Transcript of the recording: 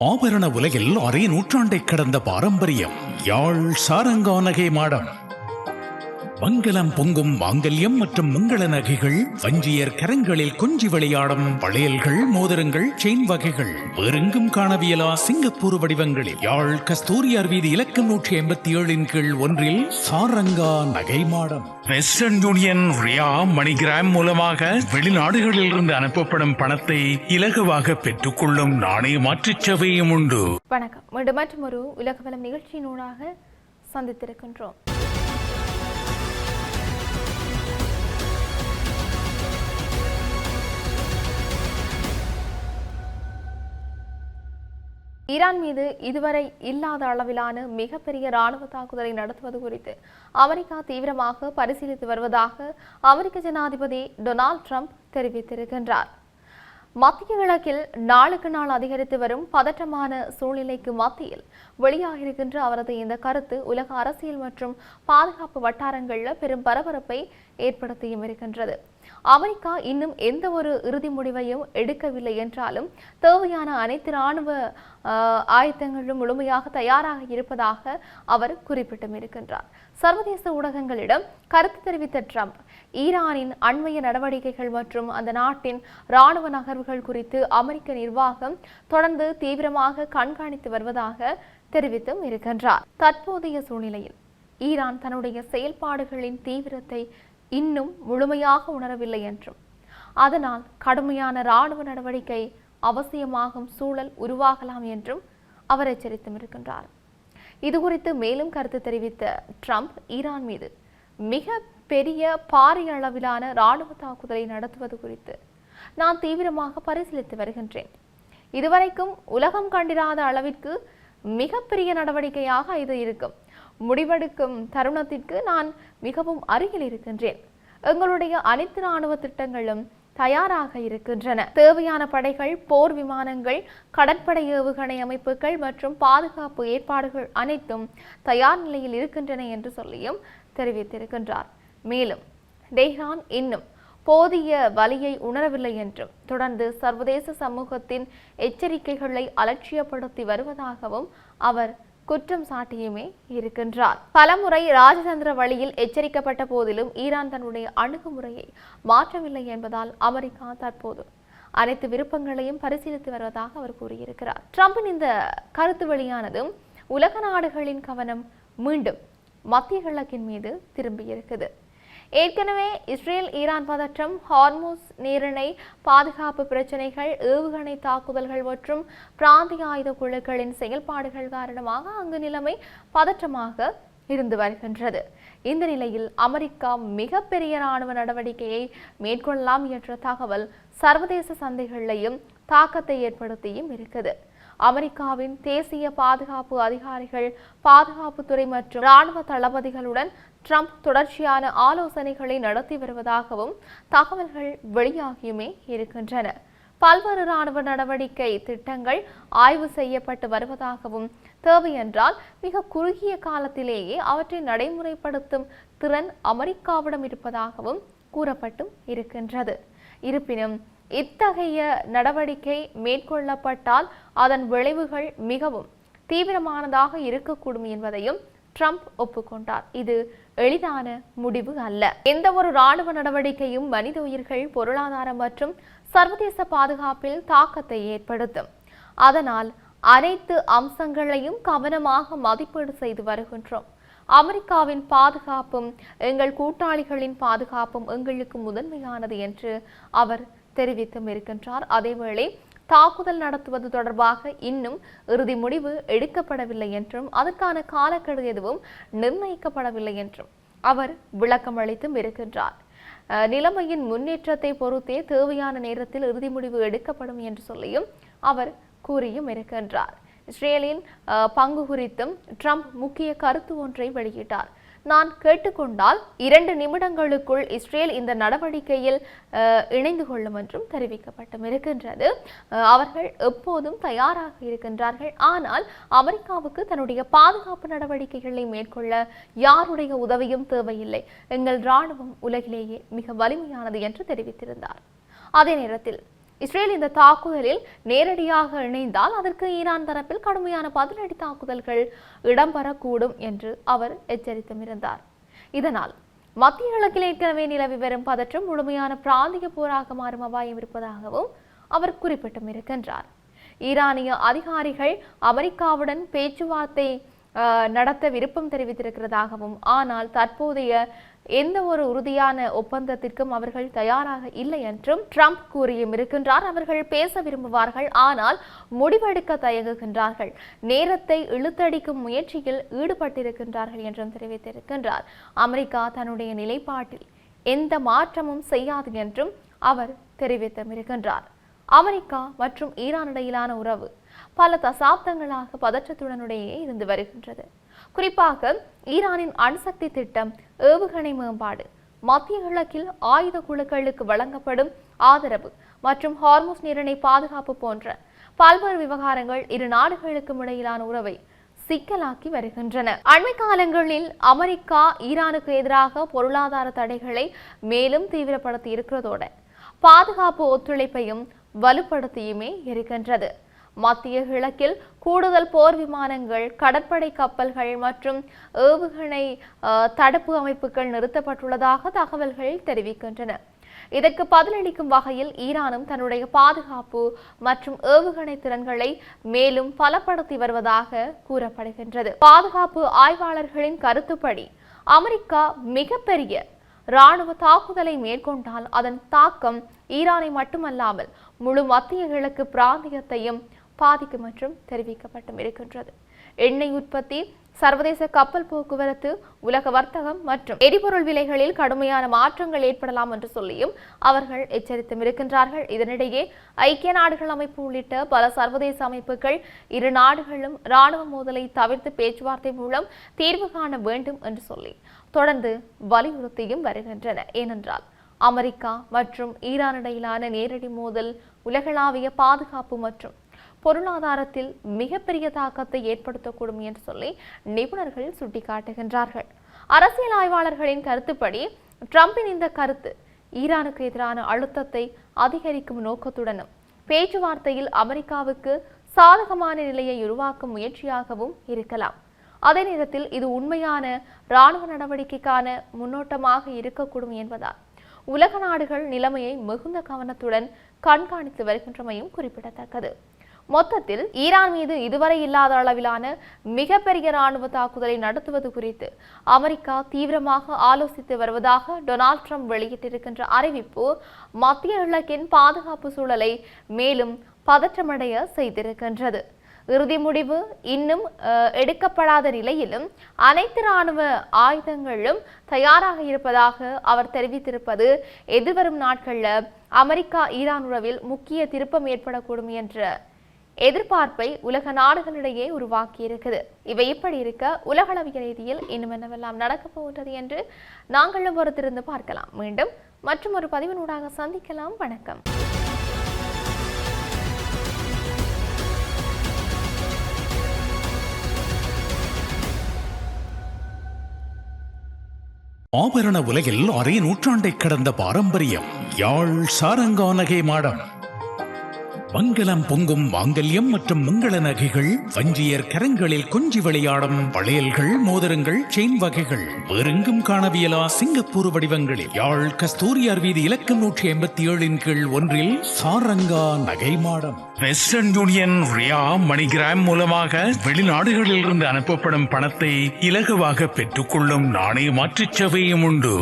ஆபரண உலகில் அரை நூற்றாண்டை கடந்த பாரம்பரியம். யாழ் சாரங்கா நகை மாடம். மங்களம் பொங்கும் மாங்கல்யம் மற்றும் மங்கள நகைகள், வஞ்சியர் கரங்களில் கொஞ்சி விளையாடும் வளையல்கள், மோதிரங்கள், செயின் வகைகள் வேறெங்கும் காணவியலா சிங்கப்பூர் வடிவங்களில் யாழ் கஸ்தூரியார் வீதி இலக்கம் 187 கீழ் 1 சாரங்கா நகை மாடம். வெஸ்டர்ன் யூனியன், ரியா, மணிகிராம் மூலமாக வெளிநாடுகளில் இருந்து அனுப்பப்படும் பணத்தை இலகுவாக பெற்றுக்கொள்ளும் நாணய மாற்றுச் சேவையும் உண்டு. வணக்கம். மீண்டும் மற்றொரு உலகவலம் நிகழ்ச்சியினூடாக சந்தித்திருக்கின்றோம். ஈரான் மீது இதுவரை இல்லாத அளவிலான மிகப்பெரிய ராணுவ தாக்குதலை நடத்துவது குறித்து அமெரிக்கா தீவிரமாக பரிசீலித்து வருவதாக அமெரிக்க ஜனாதிபதி டொனால்ட் ட்ரம்ப் தெரிவித்திருக்கின்றார். மத்திய கிழக்கில் நாளுக்கு நாள் அதிகரித்து வரும் பதற்றமான சூழ்நிலைக்கு மத்தியில் வெளியாகிருக்கின்ற அவரது இந்த கருத்து உலக அரசியல் மற்றும் பாதுகாப்பு வட்டாரங்களில் பெரும் பரபரப்பை ஏற்படுத்தியும் இருக்கின்றது. அமெரிக்கா இன்னும் எந்த ஒரு இறுதி முடிவையும் எடுக்கவில்லை என்றாலும் தேவையான அனைத்து ராணுவ ஆயத்தங்களும் முழுமையாக தயாராக இருப்பதாக அவர் குறிப்பிட்டும் இருக்கின்றார். சர்வதேச ஊடகங்களிடம் கருத்து தெரிவித்த ட்ரம்ப், ஈரானின் அண்மைய நடவடிக்கைகள் மற்றும் அந்த நாட்டின் ராணுவ நகர்வுகள் குறித்து அமெரிக்க நிர்வாகம் தொடர்ந்து தீவிரமாக கண்காணித்து வருவதாக தெரிவித்தும் இருக்கின்றார். தற்போதைய சூழ்நிலையில் ஈரான் தன்னுடைய செயல்பாடுகளின் தீவிரத்தை இன்னும் முழுமையாக உணரவில்லை என்றும் அதனால் கடுமையான ராணுவ நடவடிக்கை அவசியமாகும் சூழல் உருவாகலாம் என்றும் அவர் எச்சரித்தும் இருக்கின்றார். இதுகுறித்து மேலும் கருத்து தெரிவித்த ட்ரம்ப், ஈரான் மீது மிக பெரிய பாரிய அளவிலான ராணுவ தாக்குதலை நடத்துவது குறித்து நான் தீவிரமாக பரிசீலித்து வருகின்றேன். இதுவரைக்கும் உலகம் கண்டிராத அளவிற்கு மிகப்பெரிய நடவடிக்கையாக இது இருக்கும். முடிவெடுக்கும் தருணத்திற்கு நான் மிகவும் அருகில் இருக்கின்றேன். எங்களுடைய அனைத்து ராணுவ திட்டங்களும் தயாராக இருக்கின்றன. தேவையான படைகள், போர் விமானங்கள், கடற்படை ஏவுகணை அமைப்புகள் மற்றும் பாதுகாப்பு ஏற்பாடுகள் அனைத்தும் தயார் நிலையில் இருக்கின்றன என்று சொல்லியும் தெரிவித்திருக்கின்றார். மேலும் டெஹ்ரான் இன்னும் போதிய வலியை உணரவில்லை என்றும் தொடர்ந்து சர்வதேச சமூகத்தின் எச்சரிக்கைகளை அலட்சியப்படுத்தி வருவதாகவும் அவர் குற்றம் சாட்டியுமே இருக்கின்றார். பலமுறை ராஜதந்திர வழியில் எச்சரிக்கப்பட்ட போதிலும் ஈரான் தன்னுடைய அணுகுமுறையை மாற்றவில்லை என்பதால் அமெரிக்கா தற்போது அனைத்து விருப்பங்களையும் பரிசீலித்து வருவதாக அவர் கூறியிருக்கிறார். ட்ரம்பின் இந்த கருத்து வெளியானதும் உலக நாடுகளின் கவனம் மீண்டும் மத்திய கிழக்கின் மீது திரும்பியிருக்குது. ஏற்கனவே இஸ்ரேல் ஈரான் பதற்றம், ஹார்முஸ் நீரிணை பாதுகாப்பு பிரச்சினைகள், ஏவுகணை தாக்குதல்கள் மற்றும் பிராந்திய ஆயுத குழுக்களின் செயல்பாடுகள் காரணமாக அங்கு நிலைமை பதற்றமாக இருந்து வருகின்றது. இந்த நிலையில் அமெரிக்கா மிகப்பெரிய ராணுவ நடவடிக்கையை மேற்கொள்ளலாம் என்ற தகவல் சர்வதேச சந்தைகளிலையும் தாக்கத்தை ஏற்படுத்தியும் இருக்குது. அமெரிக்காவின் தேசிய பாதுகாப்பு அதிகாரிகள், பாதுகாப்புத்துறை மற்றும் ராணுவ தளபதிகளுடன் ட்ரம்ப் தொடர்ச்சியான ஆலோசனைகளை நடத்தி வருவதாகவும் தகவல்கள் வெளியாகியுமே இருக்கின்றன. பல்வேறு ராணுவ நடவடிக்கை திட்டங்கள் ஆய்வு செய்யப்பட்டு வருவதாகவும் தேவையென்றால் மிக குறுகிய காலத்திலேயே அவற்றை நடைமுறைப்படுத்தும் திறன் அமெரிக்காவிடம் இருப்பதாகவும் கூறப்பட்டும் இருக்கின்றது. இருப்பினும் இத்தகைய நடவடிக்கை மேற்கொள்ளப்பட்டால் அதன் விளைவுகள் மிகவும் தீவிரமானதாக இருக்கக்கூடும் என்பதையும் ட்ரம்ப் ஒப்புக்கொண்டார். இது எளிதான முடிவு அல்ல. எந்த ஒரு ராணுவ நடவடிக்கையும் மனித உயிர்கள், பொருளாதாரம் மற்றும் சர்வதேச பாதுகாப்பில் தாக்கத்தை ஏற்படுத்தும். அதனால் அனைத்து அம்சங்களையும் கவனமாக மதிப்பீடு செய்து வருகின்றோம். அமெரிக்காவின் பாதுகாப்பும் எங்கள் கூட்டாளிகளின் பாதுகாப்பும் எங்களுக்கு முதன்மையானது என்று அவர் தெரிவித்தும் இருக்கின்றார். அதேவேளை தாக்குதல் நடத்துவது தொடர்பாக இன்னும் இறுதி முடிவு எடுக்கப்படவில்லை என்றும் அதற்கான காலக்கெடு எதுவும் நிர்ணயிக்கப்படவில்லை என்றும் அவர் விளக்கம் அளித்தும் இருக்கின்றார். நிலைமையின் முன்னேற்றத்தை பொறுத்தே தேவையான நேரத்தில் இறுதி முடிவு எடுக்கப்படும் என்று சொல்லியும் அவர் கூறியும் இருக்கின்றார். இஸ்ரேலின் பங்கு குறித்தும் ட்ரம்ப் முக்கிய கருத்து ஒன்றை வெளியிட்டார். நான் கேட்டுக்கொண்டால் 2 நிமிடங்களுக்குள் இஸ்ரேல் இந்த நடவடிக்கையில் இணைந்து கொள்ளும் என்றும் தெரிவிக்கப்பட்டும் இருக்கின்றது. அவர்கள் எப்போதும் தயாராக இருக்கின்றார்கள். ஆனால் அமெரிக்காவுக்கு தன்னுடைய பாதுகாப்பு நடவடிக்கைகளை மேற்கொள்ள யாருடைய உதவியும் தேவையில்லை. எங்கள் இராணுவம் உலகிலேயே மிக வலிமையானது என்று தெரிவித்திருந்தார். அதே நேரத்தில் இஸ்ரேல் இந்த தாக்குதலில் நேரடியாக இணைந்தால் அதற்கு ஈரான் தரப்பில் கடுமையான பதிலடி தாக்குதல்கள் இடம்பெறக்கூடும் என்று அவர் எச்சரித்துமிருந்தார். இதனால் மத்திய கிழக்கில் ஏற்கனவே நிலவி வரும் பதற்றம் முழுமையான பிராந்திய போராக மாறும் அபாயம் இருப்பதாகவும் அவர் குறிப்பிட்டும் இருக்கின்றார். ஈரானிய அதிகாரிகள் அமெரிக்காவுடன் பேச்சுவார்த்தை நடத்த விருப்பம் தெரிவித்திருக்கிறதாகவும், ஆனால் தற்போதைய எந்த ஒரு உறுதியான ஒப்பந்தத்திற்கும் அவர்கள் தயாராக இல்லை என்றும் ட்ரம்ப் கூறியும் இருக்கின்றார். அவர்கள் பேச விரும்புவார்கள், ஆனால் முடிவெடுக்க தயங்குகின்றார்கள், நேரத்தை இழுத்தடிக்கும் முயற்சியில் ஈடுபட்டிருக்கின்றார்கள் என்றும் தெரிவித்திருக்கின்றார். அமெரிக்கா தன்னுடைய நிலைப்பாட்டில் எந்த மாற்றமும் செய்யாது என்றும் அவர் தெரிவித்திருக்கின்றார். அமெரிக்கா மற்றும் ஈரான் இடையிலான உறவு பல தசாப்தங்களாக பதற்றத்துடனுடையே இருந்து வருகின்றது. குறிப்பாக ஈரானின் அணுசக்தி திட்டம், ஏவுகணை மேம்பாடு, மத்திய கிழக்கில் ஆயுத குழுக்களுக்கு வழங்கப்படும் ஆதரவு மற்றும் ஹார்முஸ் நீரிணை பாதுகாப்பு போன்ற பல்வேறு விவகாரங்கள் இரு நாடுகளுக்கும் இடையிலான உறவை சிக்கலாக்கி வருகின்றன. அண்மை காலங்களில் அமெரிக்கா ஈரானுக்கு எதிராக பொருளாதார தடைகளை மேலும் தீவிரப்படுத்தி இருக்கிறதோடு பாதுகாப்பு ஒத்துழைப்பையும் வலுப்படுத்தியுமே இருக்கின்றது. மத்திய கிழக்கில் கூடுதல் போர் விமானங்கள், கடற்படை கப்பல்கள் மற்றும் ஏவுகணை தடுப்பு அமைப்புகள் நிறுத்தப்பட்டுள்ளதாக தகவல்கள் தெரிவிக்கின்றன. இதற்கு பதிலளிக்கும் வகையில் ஈரானும் தன்னுடைய பாதுகாப்பு மற்றும் ஏவுகணை திறன்களை மேலும் பலப்படுத்தி வருவதாக கூறப்படுகின்றது. பாதுகாப்பு ஆய்வாளர்களின் கருத்துப்படி அமெரிக்கா மிகப்பெரிய இராணுவ தாக்குதலை மேற்கொண்டால் அதன் தாக்கம் ஈரானை மட்டுமல்லாமல் முழு மத்திய கிழக்கு பிராந்தியத்தையும் பாதிக்கும் என்றும் தெரிவிக்கப்பட்டும் இருக்கின்றது. எண்ணெய் உற்பத்தி, சர்வதேச கப்பல் போக்குவரத்து, உலக வர்த்தகம் மற்றும் எரிபொருள் விலைகளில் கடுமையான மாற்றங்கள் ஏற்படலாம் என்று சொல்லியும் அவர்கள் எச்சரித்தும் இருக்கின்றார்கள். இதனிடையே ஐக்கிய நாடுகள் அமைப்பு உள்ளிட்ட பல சர்வதேச அமைப்புகள் இரு நாடுகளும் இராணுவ மோதலை தவிர்த்து பேச்சுவார்த்தை மூலம் தீர்வு காண வேண்டும் என்று சொல்லி தொடர்ந்து வலியுறுத்தியும் வருகின்றன. ஏனென்றால் அமெரிக்கா மற்றும் ஈரான் இடையிலான நேரடி மோதல் உலகளாவிய பாதுகாப்பு மற்றும் பொருளாதாரத்தில் மிகப்பெரிய தாக்கத்தை ஏற்படுத்தக்கூடும் என்று சொல்லி நிபுணர்கள் சுட்டிக்காட்டுகின்றார்கள். அரசியல் ஆய்வாளர்களின் கருத்துப்படி ட்ரம்பின் இந்த கருத்து ஈரானுக்கு எதிரான அழுத்தத்தை அதிகரிக்கும் நோக்கத்துடனும் பேச்சுவார்த்தையில் அமெரிக்காவுக்கு சாதகமான நிலையை உருவாக்கும் முயற்சியாகவும் இருக்கலாம். அதே நேரத்தில் இது உண்மையான இராணுவ நடவடிக்கைக்கான முன்னோட்டமாக இருக்கக்கூடும் என்பதால் உலக நாடுகள் நிலைமையை மிகுந்த கவனத்துடன் கண்காணித்து வருகின்றமையும் குறிப்பிடத்தக்கது. மொத்தத்தில் ஈரான் மீது இதுவரை இல்லாத அளவிலான மிகப்பெரிய இராணுவ தாக்குதலை நடத்துவது குறித்து அமெரிக்கா தீவிரமாக ஆலோசித்து வருவதாக டொனால்ட் ட்ரம்ப் வெளியிட்டிருக்கின்ற அறிவிப்பு மத்திய கிழக்கின் பாதுகாப்பு சூழலை மேலும் பதற்றமடைய செய்திருக்கின்றது. இறுதி முடிவு இன்னும் எடுக்கப்படாத நிலையிலும் அனைத்து இராணுவ ஆயுதங்களும் தயாராக இருப்பதாக அவர் தெரிவித்திருப்பது எதிர்வரும் நாட்களில் அமெரிக்கா ஈரான் உறவில் முக்கிய திருப்பம் ஏற்படக்கூடும் என்ற எதிர்பார்ப்பை உலக நாடுகளிடையே உருவாக்கியிருக்குது. இவை இப்படி இருக்க உலகளவிய ரீதியில் இன்னும் என்னவெல்லாம் நடக்கப் போகின்றது என்று நாங்களும் பொறுத்திருந்து பார்க்கலாம். மீண்டும் மற்றும் ஒரு பதிவினூடாக சந்திக்கலாம். வணக்கம். ஆபரண உலகில் அரை நூற்றாண்டை கடந்த பாரம்பரியம். யாழ் சாரங்கானகை மாடம். மங்களம் பொங்கும் மாங்கல்யம் மற்றும் மங்கள நகைகள், வஞ்சியர் கரங்களில் கொஞ்சி விளையாடும் வளையல்கள், மோதிரங்கள், செயின் வகைகள் வேறெங்கும் காணவியலா சிங்கப்பூர் வடிவங்களில் யாழ் கஸ்தூரியார் வீதி இலக்கம் 187 கீழ் 1 சாரங்கா நகை மாடம். வெஸ்டர்ன் யூனியன், ரியா, மணிகிராம் மூலமாக வெளிநாடுகளில் இருந்து அனுப்பப்படும் பணத்தை இலகுவாக பெற்றுக்கொள்ளும் நாணய மாற்றுச் சேவையும் உண்டு.